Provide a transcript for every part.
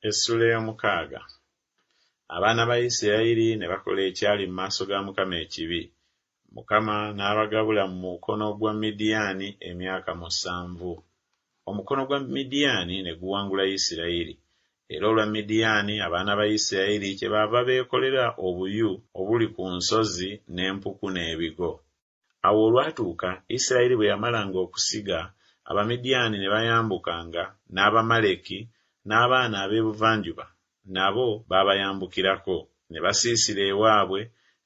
Essula y'omukaaga. Abaana ba Isirayiri ne bakola ekyali mu maaso ga Mukama ekibi. Mukama n'abagabula mu mukono gwa Midiyaani emyaka 7. Omukono gwa Midiyaani ne guwangula Isirayiri. Era olwa Midiyaani abaana ba Isirayiri kyebaava beekolera obuyu obuli ku nsozi n'empuku n'ebigo. Awo olwatuuka Isirayiri bwe yamalanga okusiga, Abamidiyaani ne bayambukanga, n'Abamaleki n'abaana ab'ebuvanjuba nabo baabayambukirako, ne basiisira ewaabwe,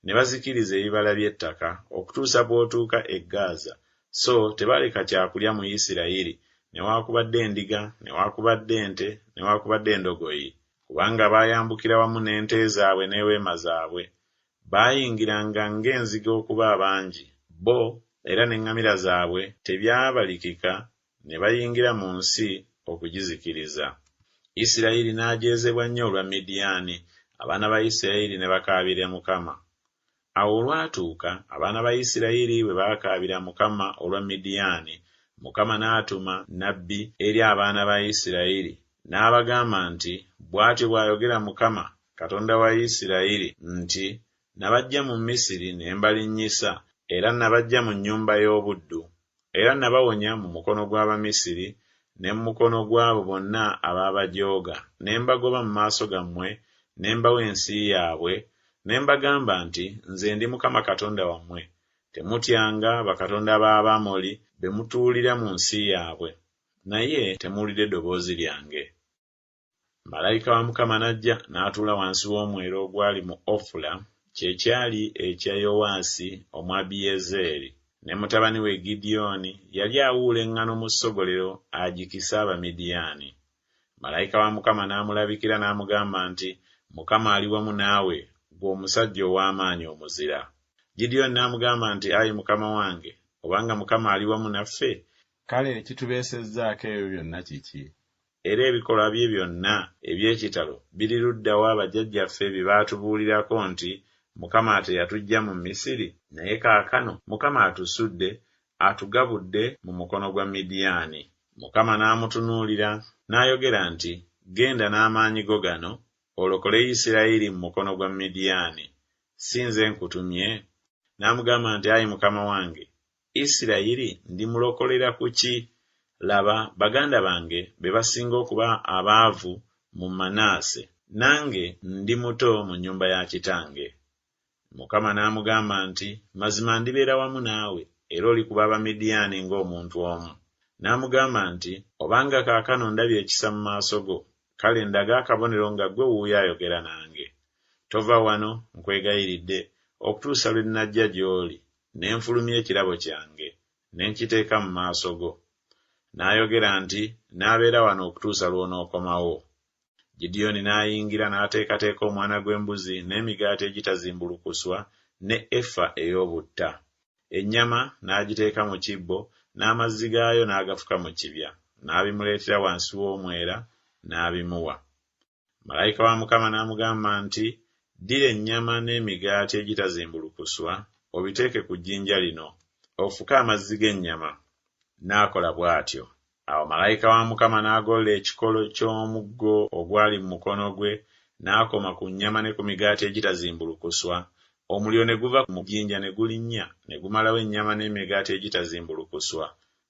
ne bazikiriza ebibala by'ettaka okutuusa bw'otuuka e Gaza. So tebaleka kyakulya mu Isirayiri, newaakubadde endiga, newaakubadde ente, newaakubadde endogoyi, kubanga baayambukira wamu n'ente zaabwe n'eweema zaabwe. Baayingiranga ng'enzige okuba abangi, bo era n'eŋŋamira zaabwe tebyabalikika, ne bayingira mu nsi okugizikiriza. Isirayiri n'ajeezebwa nnyo olwa Midiyaani, abaana ba Isirayiri ne bakaabira Mukama. Awo olwatuuka abaana ba Isirayiri bwe baakaabira Mukama olwa Midiyaani, Mukama n'atuma nnabbi eri abaana ba Isirayiri n'abagamba nti, bw'atyo bw'ayogera Mukama, Katonda wa Isirayiri, nti, nabaggya mu Misiri ne mbalinnyisa, era nabaggya mu nnyumba y'obuddu, era nabawonya mu mukono gw'Abamisiri ne mu mukono gw'abo bonna abaabajooga, ne mbagoba mu maaso gammwe, ne mbawa ensi yaabwe, ne mbagamba nti, nze ndi Mukama Katonda wammwe. Temutyanga bakatonda b'Abamoli be mutuulira mu nsi yaabwe, naye temuwulira eddoboozi lyange. Malayika wa Mukama n'ajja n'atuula wansi w'omwera ogwali mu Ofula, kye kyali ekya Yowaasi Omwabiyezeeri, ne mutabani we Gidyoni yali awuula eŋŋaano mu ssogolero agikise Abamidiyaani. Malayika wa Mukama n'amulabikira n'amugamba nti, Mukama ali wamu naawe, ggwe omusajja ow'amaanyi omuzira. Gidyoni n'amugamba nti, ayi Mukama wange, obanga Mukama ali wamu naffe, kale ekitubeesezzaako ebyo byonna kiki? Era ebikolwa bye byonna eby'ekitalo biri ludda wa bajjajjaffe bye baatubuulirako nti, Mukama teyatuggya mu Misiri? Naye kaakano Mukama atusudde, atugabudde mu mukono gwa Midiyaani. Mukama n'amutunuulira n'ayogera nti, genda n'amaanyi go gano, olokole Isirayiri mu mukono gwa Midiyaani. Si nze nkutumye? N'amugamba nti, ayi Mukama wange, Isirayiri ndimulokolera ku ki? Laba, baganda bange be basinga okuba abaavu mu Manaase, nange ndi muto mu nnyumba ya kitange. Mukama n'amugamba nti, mazima ndibeera wamu naawe, era olikuba Abamidiyaani ng'omuntu omu. N'amugamba nti, obanga kaakano ndabye ekisa mu maaso go, kale ndaga akabonero nga ggwe wuuyo ayogera nange. Tova wano, nkwegayiridde, okutuusa lwe nnajja gy'oli, ne nfulumya ekirabo kyange, ne nkiteeka mu maaso go. N'ayogera nti, n'abeera wano okutuusa lw'onookomawo. Gidyoni n'ayingira n'ateekateeka omwana gw'embuzi n'emigaati egitazimbulukuswa ne efa ey'obutta. Ennyama n'agiteeka mu kibbo, n'amazzi gaayo n'agafuka mu kibya, n'abimuleetera wansi w'omwera, n'abimuwa. Malayika wa Mukama n'amugamba nti, ddira ennyama n'emigaati egitazimbulukuswa, obiteeke ku jjinja lino, ofuke amazzi g'ennyama. N'akola bw'atyo. Awo malayika wa Mukama n'agolola ekikolo ky'omuggo ogwali mu mukono gwe, n'akoma ku nnyama ne ku migaati egitazimbulukuswa. Omuliro ne guva mu jjinja ne gulinnya, ne gumalawo ennyama n'emigaati egitazimbulukuswa.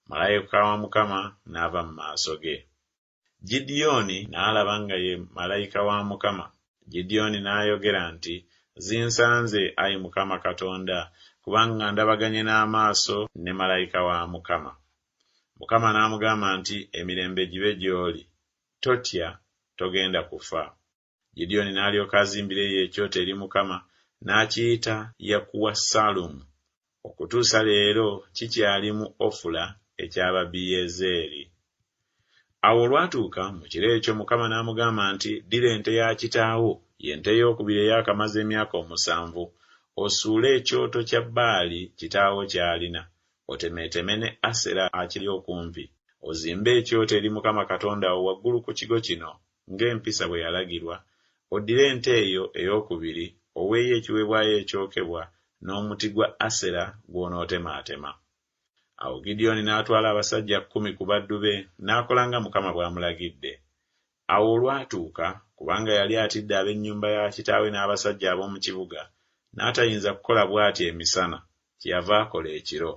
Malayika wa Mukama n'ava mu maaso ge. Gidyoni n'alaba nga ye malayika wa Mukama. Gidyoni n'ayogera nti, zinsanze, ayi Mukama Katonda, kubanga ndabaganye n'amaaso ne malayika wa Mukama. Mukama n'amugamba nti, emirembe gibe gy'oli, totya, togenda kufa. Gidyoni n'alyoka azimbira ekyoto eri Mukama, n'akiyita Yakuwa Salumu. Okutuusa leero kikyali mu Ofula eky'Ababiyezeeri. Awo olwatuuka mu kiro ekyo Mukama n'amugamba nti, ddira ente ya kitaawo, y'ente y'okubiri eyakamaze emyaka 7, osuule ekyoto kya Baali kitaawo ky'alina, otemeeteme ne Asera akiri okumpi, ozimbe ekyoto eri Mukama Katonda wo waggulu ku kigo kino, ng'empisa bwe yalagirwa, oddire ente eyo ey'okubiri, oweeyo ekiweebwayo ekyokebwa n'omuti gwa Asera gw'onootemaatema. Awo Gidyoni n'atwala abasajja 10 ku baddu be, n'akola nga Mukama bw'amulagidde. Awo olwatuuka, kubanga yali atidde ab'ennyumba ya kitaawe n'abasajja ab'omu kibuga, n'atayinza kukola bw'ati emisana, kyeyava akola ekiro.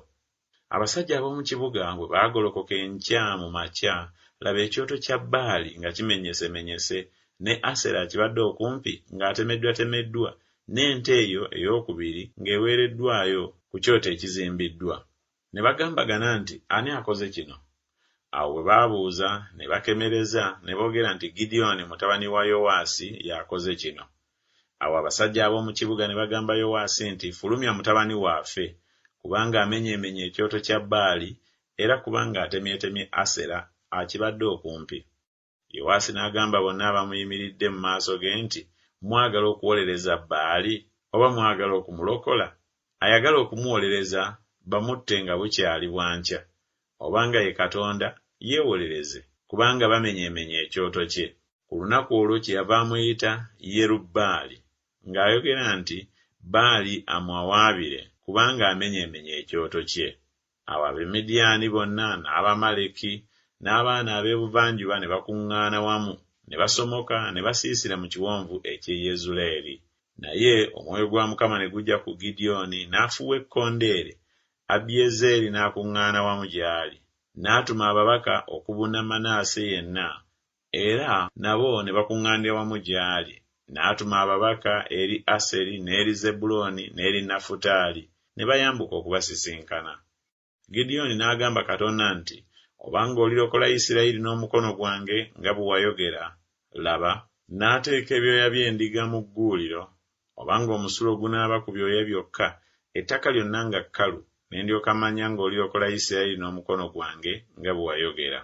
Abasajja ab'omu kibuga bwe baagolokoka enkya mu makya, laba ekyoto kya Baali nga kimenyesemenyese, ne Asera kibadde okumpi ng'atemeddwatemeddwa, n'ente eyo ey'okubiri ng'eweereddwayo ku kyoto ekizimbiddwa. Ne bagambagana nti, ani akoze kino? Awo bwe baabuuza ne bakemereza ne boogera nti Gidyoni mutabani wa Yowaasi y'akoze kino. Awo abasajja ab'omu kibuga ne bagamba Yowaasi nti, fulumya mutabani waffe, kubanga amenyeemenye ekyoto kya Baali, era kubanga atemyetemye Asera akibadde okumpi. Yowaasi n'agamba bonna abamuyimiridde mu maaso ge nti, mwagala okuwolereza Baali oba mwagala okumulokola? Ayagala okumuwolereza bamutte nga bukyali bwankya, obanga ye Katonda yeewolereze, kubanga bamenyeemenye ekyoto kye. Ku lunaku olwo kyeyava amuyita Yerubbaali, ng'ayogera nti Baali amwawaabire kubanga amenyeemenye ekyoto kye. Awo Abamidiyaani bonna n'Abamaleki n'abaana ab'ebuvanjuba ne bakuŋŋaana wamu, ne basomoka ne basiisira mu kiwonvu eky'e Yezuleeri. Naye omwoyo gwa Mukama ne gujja ku Gidyoni, n'afuuwa ekkondeere. Abiyezeeri n'akuŋŋaana wamu gy'ali, n'atuma ababaka okubuna Manaase yenna, era nabo ne bakuŋŋaanira wamu gy'ali. N'atuma ababaka eri Aseri n'eri Zebbulooni n'eri Nafutaali, ne bayambuka okubasisinkana. Gidyoni n'agamba Katonda nti, obanga olirokola Isirayiri n'omukono gwange nga bwe wayogera, laba, n'ateeka ebyoya by'endiga mu gguuliro, obanga omusulo gunaaba ku byoya byokka, ettaka lyonna nga kkalu, ne ndyoka manya ng'olirokola Isirayiri n'omukono gwange nga bwe wayogera.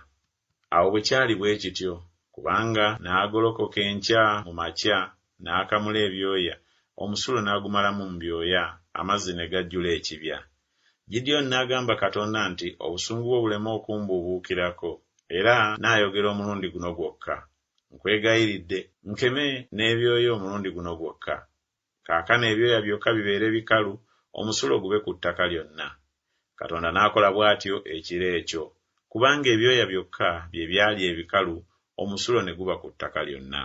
Awo bwe kyali bwe kityo, kubanga n'agolokoka enkya mu makya, n'akamula ebyoya, omusulo n'agumalamu mu byoya, amazzi ne gajjula ekibya. Gidyoni n'agamba Katonda nti, obusungu bwo buleme okumbuubuukirako, era n'ayogera omulundi guno gwokka. Nkwegayiridde, nkeme n'ebyoya omulundi guno gwokka. Kaakano ebyoya byokka bibeere bikalu, omusulo gube ku ttaka lyonna. Katonda n'akola bw'atyo ekiro ekyo, kubanga ebyoya byokka bye byali ebikalu, omusulo ne guba ku ttaka lyonna.